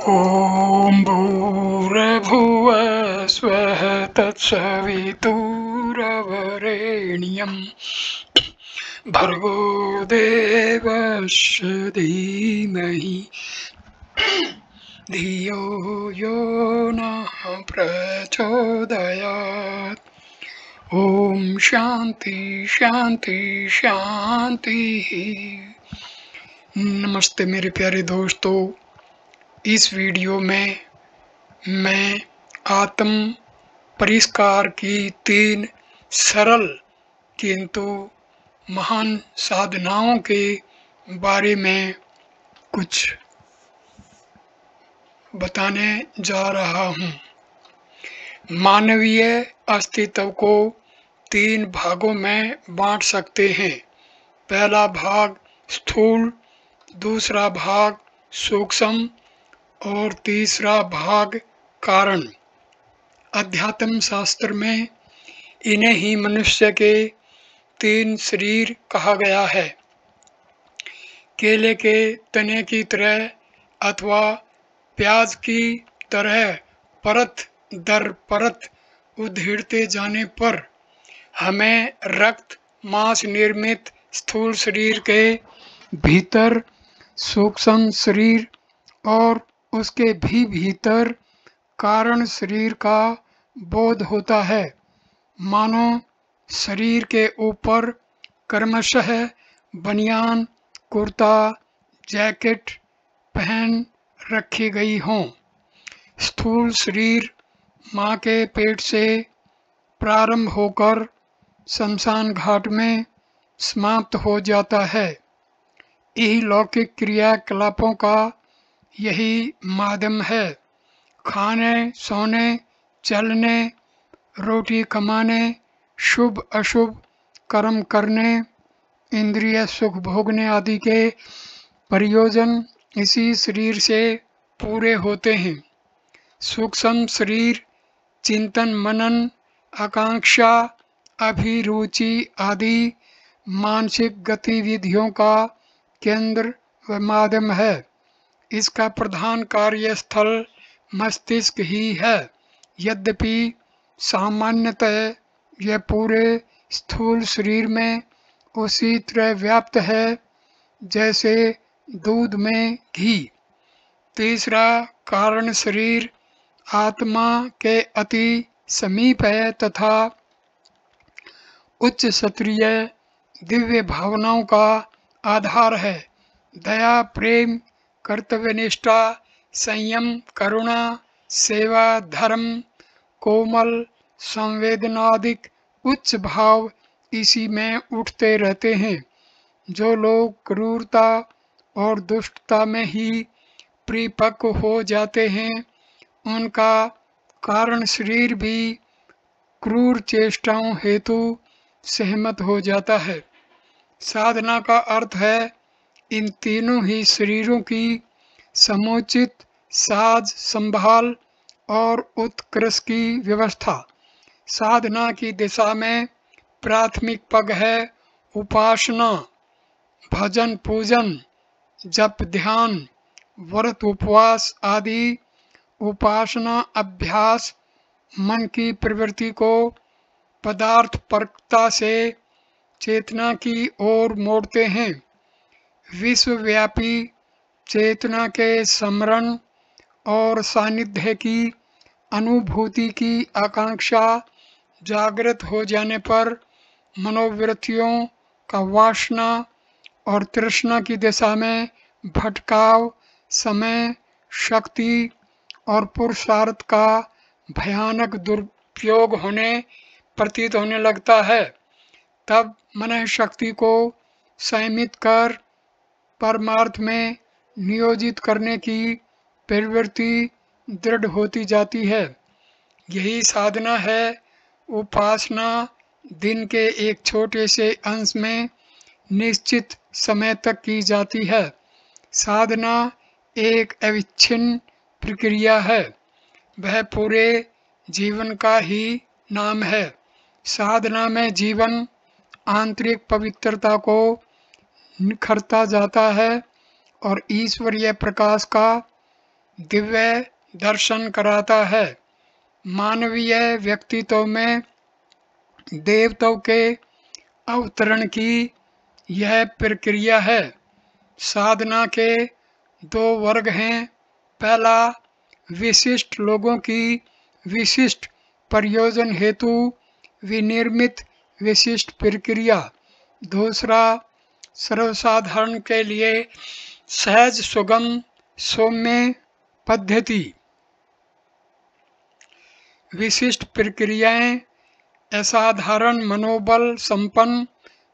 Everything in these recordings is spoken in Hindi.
ॐ भूर्भुवः स्वः तत्सवितुर्वरेण्यं भर्गो देवस्य धीमहि धियो यो नः प्रचोदयात्। ओम शांति शांति शांति। नमस्ते मेरे प्यारे दोस्तों, इस वीडियो में मैं आत्म परिष्कार की 3 सरल किंतु महान साधनाओं के बारे में कुछ बताने जा रहा हूँ। मानवीय अस्तित्व को 3 भागों में बांट सकते हैं। पहला भाग स्थूल, दूसरा भाग सूक्ष्म और तीसरा भाग कारण। अध्यात्म शास्त्र में इन्हें ही मनुष्य के 3 शरीर कहा गया है। केले के तने की तरह अथवा प्याज की तरह परत दर परत उधेड़ते जाने पर हमें रक्त मांस निर्मित स्थूल शरीर के भीतर सूक्ष्म शरीर और उसके भी भीतर कारण शरीर का बोध होता है। मानो शरीर के ऊपर क्रमशः बनियान, कुर्ता, जैकेट पहन रखी गई हों। स्थूल शरीर माँ के पेट से प्रारंभ होकर शमशान घाट में समाप्त हो जाता है। यही लौकिक क्रियाकलापों का यही माध्यम है। खाने, सोने, चलने, रोटी कमाने, शुभ अशुभ कर्म करने, इंद्रिय सुख भोगने आदि के प्रयोजन इसी शरीर से पूरे होते हैं। सूक्ष्म शरीर चिंतन, मनन, आकांक्षा, अभिरुचि आदि मानसिक गतिविधियों का केंद्र व माध्यम है। इसका प्रधान कार्यस्थल मस्तिष्क ही है। यद्यपि सामान्यतः यह पूरे स्थूल शरीर में उसी तरह व्याप्त है जैसे दूध में घी। तीसरा कारण शरीर आत्मा के अति समीप है तथा उच्च क्षत्रिय दिव्य भावनाओं का आधार है। दया, प्रेम, कर्तव्यनिष्ठा, संयम, करुणा, सेवा, धर्म, कोमल, संवेदनादिक उच्च भाव इसी में उठते रहते हैं। जो लोग क्रूरता और दुष्टता में ही परिपक्व हो जाते हैं, उनका कारण शरीर भी क्रूर चेष्टाओं हेतु सहमत हो जाता है। साधना का अर्थ है इन तीनों ही शरीरों की समुचित साज संभाल और उत्कर्ष की व्यवस्था। साधना की दिशा में प्राथमिक पग है उपासना, भजन, पूजन, जप, ध्यान, व्रत, उपवास आदि। उपासना अभ्यास मन की प्रवृत्ति को पदार्थ परकता से चेतना की ओर मोड़ते हैं। विश्वव्यापी चेतना के स्मरण और सानिध्य की अनुभूति की आकांक्षा जागृत हो जाने पर मनोवृत्तियों का वासना और तृष्णा की दिशा में भटकाव समय, शक्ति और पुरुषार्थ का भयानक दुरुपयोग होने प्रतीत होने लगता है। तब मन शक्ति को संयमित कर परमार्थ में नियोजित करने की प्रवृत्ति दृढ़ होती जाती है। यही साधना है। उपासना दिन के एक छोटे से अंश में निश्चित समय तक की जाती है। साधना एक अविच्छिन्न प्रक्रिया है। वह पूरे जीवन का ही नाम है। साधना में जीवन आंतरिक पवित्रता को निखरता जाता है और ईश्वरीय प्रकाश का दिव्य दर्शन कराता है। मानवीय व्यक्तित्व में देवताओं के अवतरण की यह प्रक्रिया है। साधना के दो वर्ग हैं। पहला, विशिष्ट लोगों की विशिष्ट प्रयोजन हेतु विनिर्मित विशिष्ट प्रक्रिया। दूसरा, सर्वसाधारण के लिए सहज सुगम सौम्य पद्धति। विशिष्ट प्रक्रियाएं असाधारण मनोबल संपन्न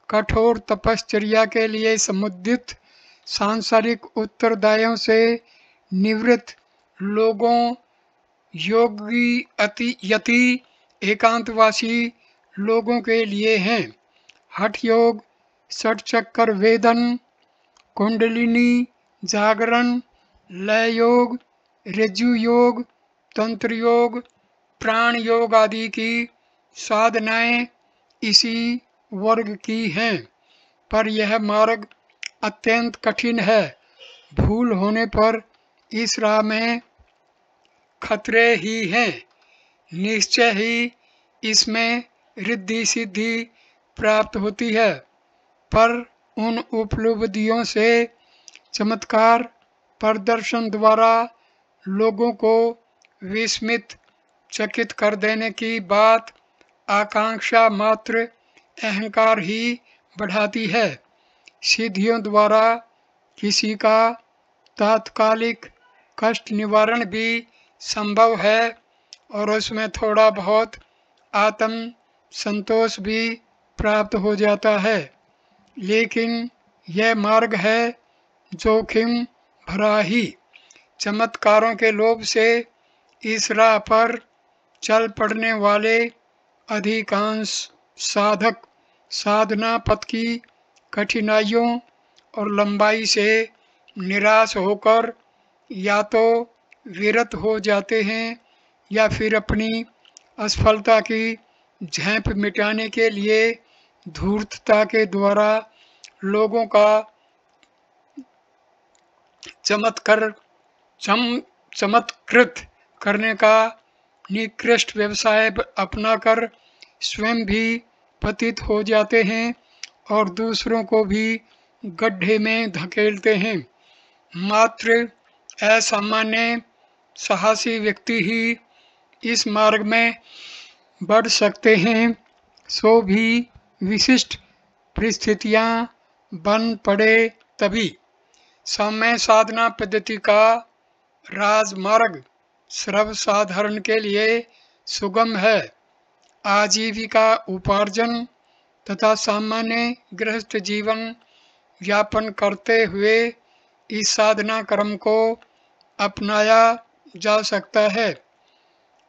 कठोर तपश्चर्या के लिए समुद्दित सांसारिक उत्तरदायियों से निवृत्त लोगों, योगी यति एकांतवासी लोगों के लिए हैं। हठ योग, षटचक्र वेदन, कुंडलिनी जागरण, लय योग, ऋजु योग, तंत्र योग, प्राण योग आदि की साधनाएं इसी वर्ग की हैं। पर यह मार्ग अत्यंत कठिन है। भूल होने पर इस राह में खतरे ही हैं। निश्चय ही इसमें रिद्धि सिद्धि प्राप्त होती है, पर उन उपलब्धियों से चमत्कार प्रदर्शन द्वारा लोगों को विस्मित चकित कर देने की बात आकांक्षा मात्र अहंकार ही बढ़ाती है। सिद्धियों द्वारा किसी का तात्कालिक कष्ट निवारण भी संभव है और उसमें थोड़ा बहुत आत्म संतोष भी प्राप्त हो जाता है, लेकिन यह मार्ग है जोखिम भरा ही। चमत्कारों के लोभ से इस राह पर चल पड़ने वाले अधिकांश साधक साधना पथ की कठिनाइयों और लंबाई से निराश होकर या तो विरत हो जाते हैं या फिर अपनी असफलता की झेप मिटाने के लिए धूर्तता के द्वारा लोगों का चमत्कृत करने का निकृष्ट व्यवसाय अपनाकर स्वयं भी पतित हो जाते हैं और दूसरों को भी गड्ढे में धकेलते हैं। मात्र असामान्य साहसी व्यक्ति ही इस मार्ग में बढ़ सकते हैं, सो भी विशिष्ट परिस्थितियां बन पड़े तभी। सौम्य साधना पद्धति का राजमार्ग सर्वसाधारण के लिए सुगम है। आजीविका उपार्जन तथा सामान्य गृहस्थ जीवन यापन करते हुए इस साधना क्रम को अपनाया जा सकता है।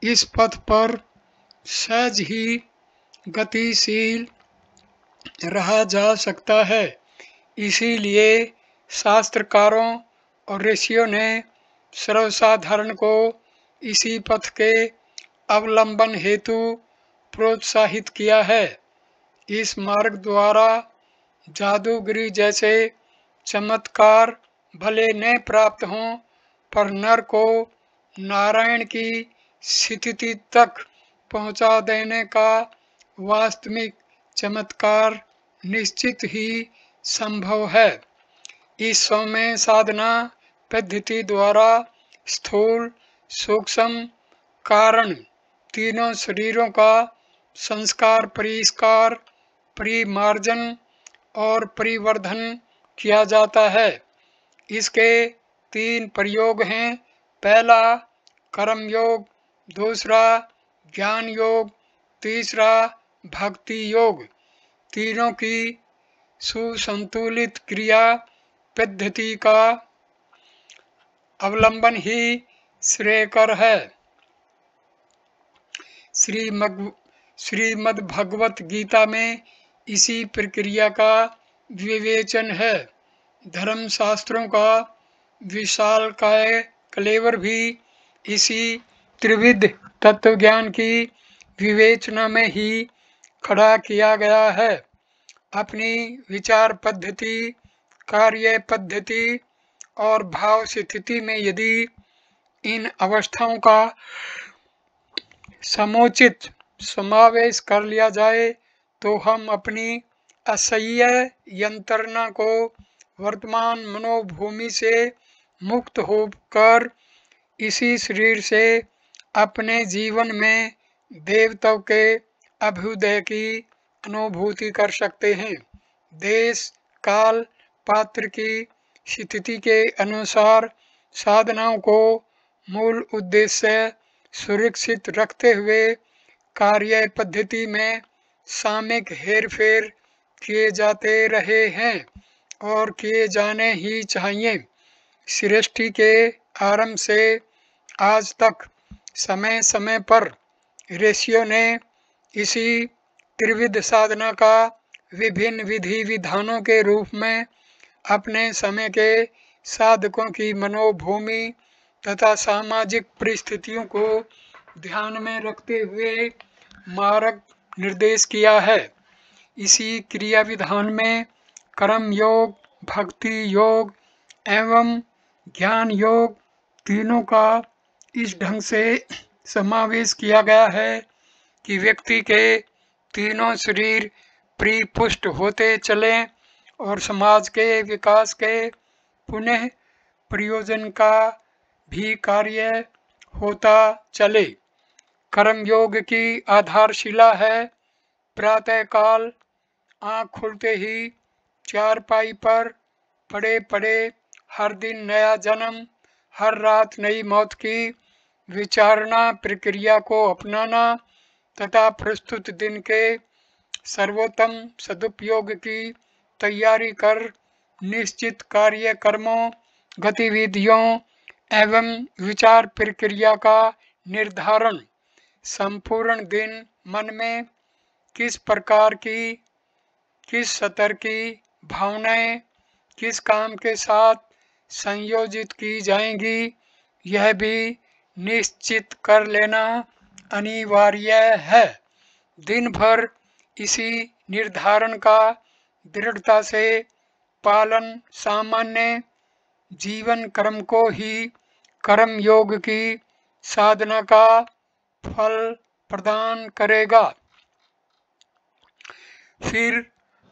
इस पथ पर सहज ही गतिशील रहा जा सकता है। इसीलिए शास्त्रकारों और ऋषियों ने सर्वसाधारण को इसी पथ के अवलंबन हेतु प्रोत्साहित किया है। इस मार्ग द्वारा जादूगरी जैसे चमत्कार भले न प्राप्त हों, पर नर को नारायण की स्थिति तक पहुंचा देने का वास्तविक चमत्कार निश्चित ही संभव है। इस सौम्य साधना पद्धति द्वारा स्थूल सूक्ष्म कारण तीनों शरीरों का संस्कार परिष्कार परिमार्जन और परिवर्धन किया जाता है। इसके 3 प्रयोग हैं। पहला कर्म योग, दूसरा ज्ञान योग, तीसरा भक्ति योग। तीनों की सुसंतुलित क्रिया पद्धति का अवलंबन ही श्रेयकर है। श्रीमद् भगवत गीता में इसी प्रक्रिया का विवेचन है। धर्म शास्त्रों का विशालकाय कलेवर भी इसी त्रिविध तत्वज्ञान की विवेचना में ही खड़ा किया गया है। अपनी विचार पद्धति, कार्य पद्धति और भाव स्थिति में यदि इन अवस्थाओं का समुचित समावेश कर लिया जाए तो हम अपनी असह्य यंत्रणा को वर्तमान मनोभूमि से मुक्त होकर इसी शरीर से अपने जीवन में देवत्व के अभ्युदय की अनुभूति कर सकते हैं। देश काल पात्र की स्थिति के अनुसार साधनाओं को मूल उद्देश्य सुरक्षित रखते हुए कार्य पद्धति में सामयिक हेरफेर किए जाते रहे हैं और किए जाने ही चाहिए। सृष्टि के आरंभ से आज तक समय समय पर ऋषियों ने इसी त्रिविध साधना का विभिन्न विधि विधानों के रूप में अपने समय के साधकों की मनोभूमि तथा सामाजिक परिस्थितियों को ध्यान में रखते हुए मार्ग निर्देश किया है। इसी क्रिया विधान में कर्म योग, भक्ति योग एवं ज्ञान योग तीनों का इस ढंग से समावेश किया गया है कि व्यक्ति के तीनों शरीर परिपुष्ट होते चलें और समाज के विकास के पुनः प्रयोजन का भी कार्य होता चले। कर्म योग की आधारशिला है प्रातः काल आँख खुलते ही चारपाई पर पड़े पड़े हर दिन नया जन्म, हर रात नई मौत की विचारणा प्रक्रिया को अपनाना तथा प्रस्तुत दिन के सर्वोत्तम सदुपयोग की तैयारी कर निश्चित कार्य कर्मों, गतिविधियों एवं विचार प्रक्रिया का निर्धारण। संपूर्ण दिन मन में किस प्रकार की, किस स्तर की भावनाएं किस काम के साथ संयोजित की जाएंगी, यह भी निश्चित कर लेना अनिवार्य है। दिन भर इसी निर्धारण का दृढ़ता से पालन सामान्य जीवन कर्म को ही कर्म योग की साधना का फल प्रदान करेगा। फिर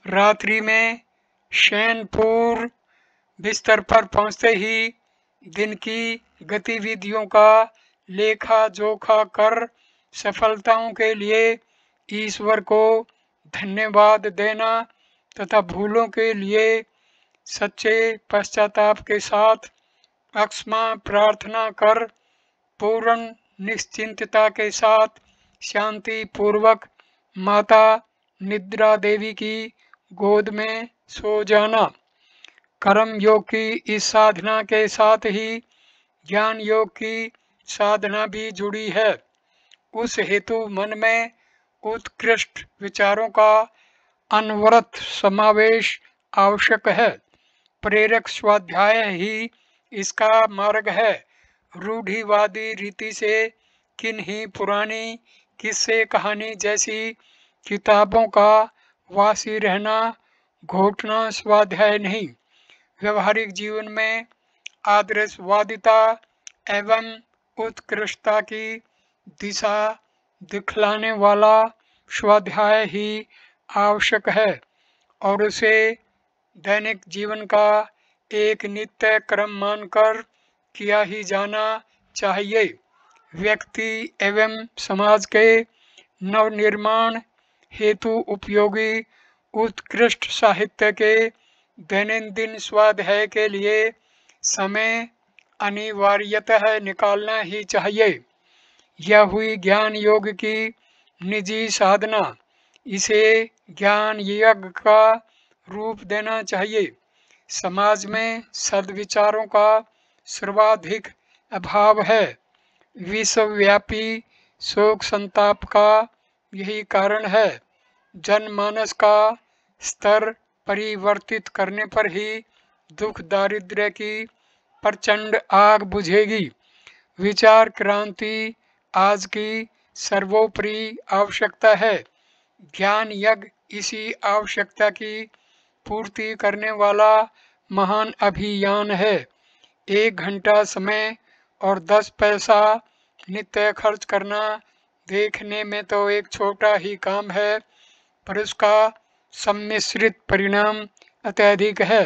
रात्रि में शयन पूर्व बिस्तर पर पहुंचते ही दिन की गतिविधियों का लेखा जोखा कर सफलताओं के लिए ईश्वर को धन्यवाद देना तथा भूलों के लिए सच्चे पश्चाताप के साथ अक्षमा प्रार्थना कर पूर्ण निश्चिंतता के साथ शांति पूर्वक माता निद्रा देवी की गोद में सो जाना। कर्म योग की इस साधना के साथ ही ज्ञान योग की साधना भी जुड़ी है। उस हेतु मन में उत्कृष्ट विचारों का अनवरत समावेश आवश्यक है। प्रेरक स्वाध्याय ही इसका मार्ग है। रूढ़िवादी रीति से किन्हीं पुरानी किस्से कहानी जैसी किताबों का वासी रहना घोटना स्वाध्याय नहीं। व्यवहारिक जीवन में आदर्शवादिता एवं उत्कृष्टता की दिशा दिखलाने वाला स्वाध्याय ही आवश्यक है और उसे दैनिक जीवन का एक नित्य क्रम मानकर किया ही जाना चाहिए। व्यक्ति एवं समाज के नवनिर्माण हेतु उपयोगी उत्कृष्ट साहित्य के दैनंदिन स्वाध्याय के लिए समय अनिवार्यतः निकालना ही चाहिए। यह हुई ज्ञान योग की निजी साधना। इसे ज्ञान यज्ञ का रूप देना चाहिए। समाज में सद्विचारों का सर्वाधिक अभाव है। विश्वव्यापी शोक संताप का यही कारण है। जनमानस का स्तर परिवर्तित करने पर ही दुख दारिद्र्य की प्रचंड आग बुझेगी। विचार क्रांति आज की सर्वोपरि आवश्यकता है। ज्ञान यज्ञ इसी आवश्यकता की पूर्ति करने वाला महान अभियान है। 1 घंटा समय और 10 पैसा नित्य खर्च करना देखने में तो एक छोटा ही काम है, पर उसका सम्मिश्रित परिणाम अत्यधिक है।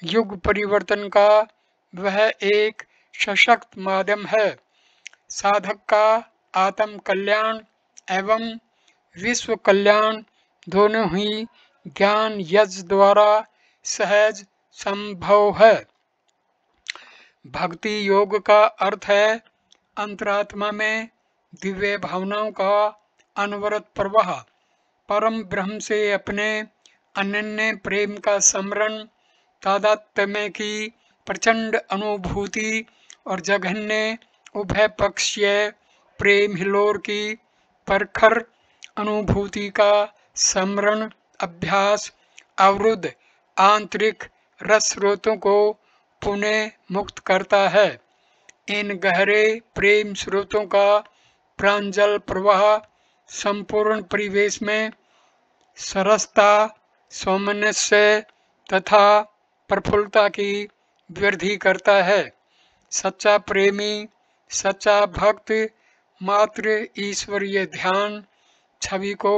युग परिवर्तन का वह एक सशक्त माध्यम है। साधक का आत्म कल्याण एवं विश्व कल्याण दोनों ही ज्ञान यज्ञ द्वारा सहज संभव है। भक्ति योग का अर्थ है अंतरात्मा में दिव्य भावनाओं का अनवरत प्रवाह, परम ब्रह्म से अपने अनन्य प्रेम का समरण, तादात्म्य की प्रचंड अनुभूति और जघन्य उभय पक्षीय प्रेम हिलोर की प्रखर अनुभूति का समरण अभ्यास अवरुद्ध आंतरिक रस स्रोतों को पुनः मुक्त करता है। इन गहरे प्रेम स्रोतों का प्रांजल प्रवाह संपूर्ण परिवेश में सरसता, सौमनस्य तथा प्रफुल्लता की वृद्धि करता है। सच्चा प्रेमी, सच्चा भक्त मात्र ईश्वरीय ध्यान छवि को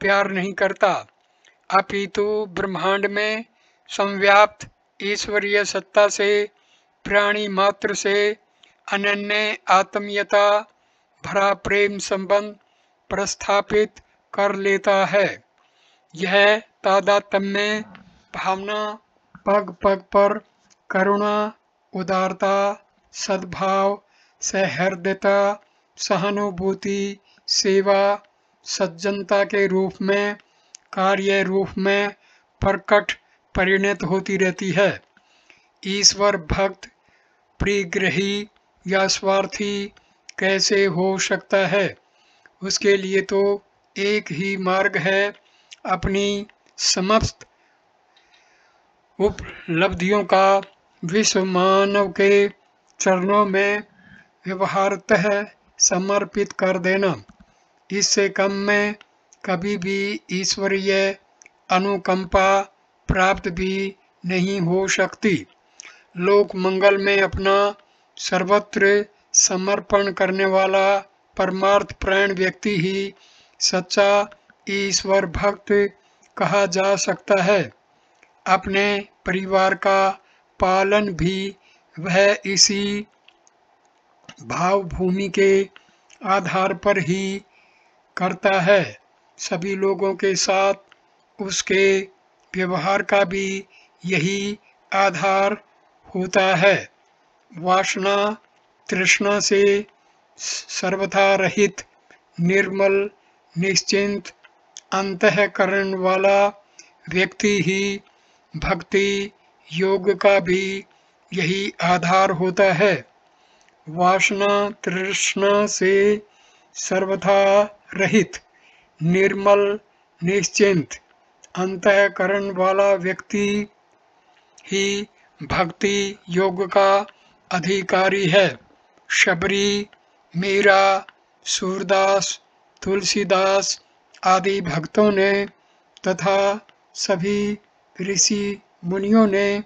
प्यार नहीं करता, अपितु ब्रह्मांड में संव्याप्त ईश्वरीय सत्ता से प्राणी मात्र से अनन्य आत्मीयता भरा प्रेम संबंध प्रस्थापित कर लेता है। यह तादात्म्य भावना पग पग पर करुणा, उदारता, सद्भाव, सहृदयता, सहानुभूति, सेवा, सज्जनता के रूप में, कार्य रूप में प्रकट परिणत होती रहती है। ईश्वर भक्त परिग्रही या स्वार्थी कैसे हो सकता है? उसके लिए तो एक ही मार्ग है, अपनी समस्त उपलब्धियों का विश्व मानव के चरणों में व्यवहारतः समर्पित कर देना। इससे कम में कभी भी ईश्वरीय अनुकंपा प्राप्त भी नहीं हो सकती। लोक मंगल में अपना सर्वत्र समर्पण करने वाला परमार्थ प्राण व्यक्ति ही सच्चा ईश्वर भक्त कहा जा सकता है। अपने परिवार का पालन भी वह इसी भाव भूमि के आधार पर ही करता है। सभी लोगों के साथ उसके व्यवहार का भी यही आधार होता है। वासना तृष्णा से सर्वथा रहित, निर्मल, निश्चिंत अंतःकरण वाला व्यक्ति ही भक्ति योग का भी यही आधार होता है। वासना तृष्णा से सर्वथा रहित, निर्मल, निश्चिंत अंतःकरण वाला व्यक्ति ही भक्ति योग का अधिकारी है। शबरी, मीरा, सूरदास, तुलसीदास आदि भक्तों ने तथा सभी ऋषि मुनियों ने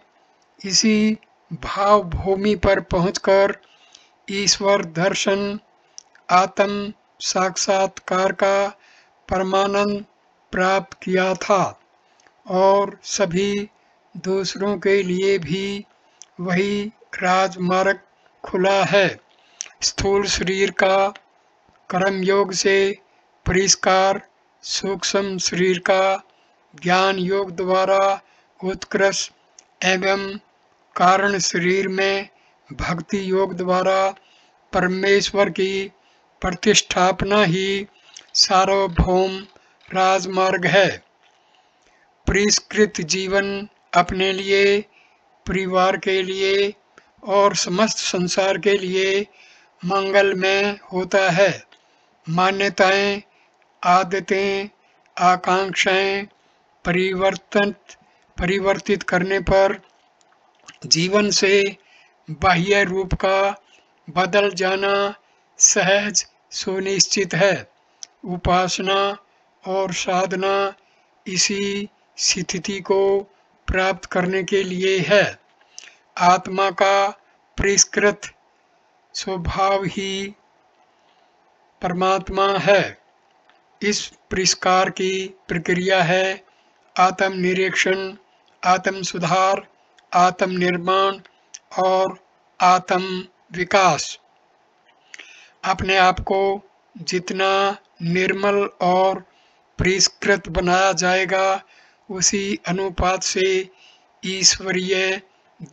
इसी भाव भूमि पर पहुंचकर ईश्वर दर्शन, आत्म साक्षात्कार का परमानंद प्राप्त किया था और सभी दूसरों के लिए भी वही राजमार्ग खुला है। स्थूल शरीर का कर्म योग से परिष्कार, सूक्ष्म शरीर का ज्ञान योग द्वारा उत्कृष्ट एवं कारण शरीर में भक्ति योग द्वारा परमेश्वर की प्रतिष्ठापना ही सार्वभौम राजमार्ग है। परिष्कृत जीवन अपने लिए, परिवार के लिए और समस्त संसार के लिए मंगलमय होता है। मान्यताएं, आदतें, आकांक्षाएं परिवर्तित करने पर जीवन से बाह्य रूप का बदल जाना सहज सुनिश्चित है। उपासना और साधना इसी स्थिति को प्राप्त करने के लिए है। आत्मा का परिष्कृत स्वभाव ही परमात्मा है। इस परिष्कार की प्रक्रिया है आत्म निरीक्षण, आत्म सुधार, आत्म निर्माण और आत्म विकास। अपने आप को जितना निर्मल और परिष्कृत बनाया जाएगा, उसी अनुपात से ईश्वरीय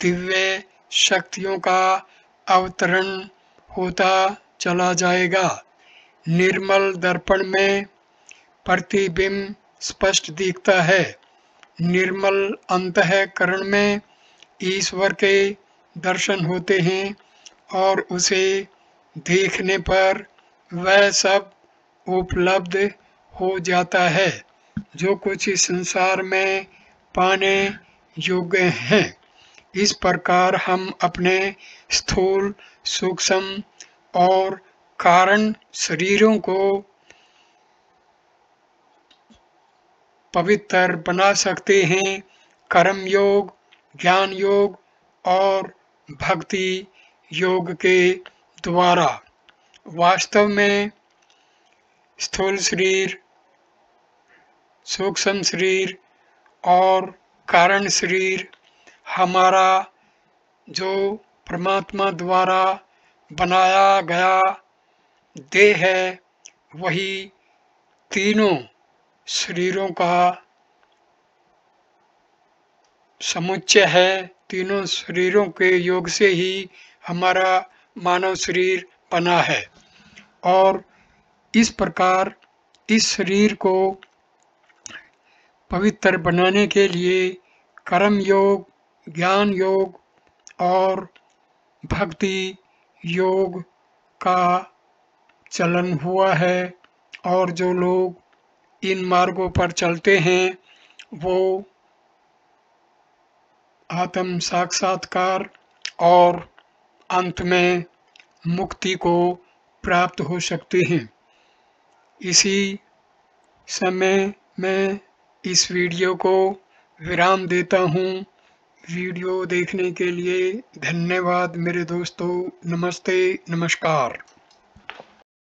दिव्य शक्तियों का अवतरण होता चला जाएगा। निर्मल दर्पण में प्रतिबिंब स्पष्ट दिखता है। निर्मल अंतःकरण में ईश्वर के दर्शन होते हैं और उसे देखने पर वह सब उपलब्ध हो जाता है जो कुछ इस संसार में पाने योग्य हैं। इस प्रकार हम अपने स्थूल, सूक्ष्म और कारण शरीरों को पवित्र बना सकते हैं। कर्म योग, ज्ञान योग और भक्ति योग के द्वारा। वास्तव में स्थूल शरीर, सूक्ष्म शरीर और कारण शरीर हमारा जो परमात्मा द्वारा बनाया गया देह है, वही तीनों शरीरों का समुच्चय है। तीनों शरीरों के योग से ही हमारा मानव शरीर बना है और इस प्रकार इस शरीर को पवित्र बनाने के लिए कर्म योग, ज्ञान योग और भक्ति योग का चलन हुआ है और जो लोग इन मार्गों पर चलते हैं वो आत्म साक्षात्कार और अंत में मुक्ति को प्राप्त हो सकते हैं। इसी समय मैं इस वीडियो को विराम देता हूँ। वीडियो देखने के लिए धन्यवाद मेरे दोस्तों। नमस्ते, नमस्कार।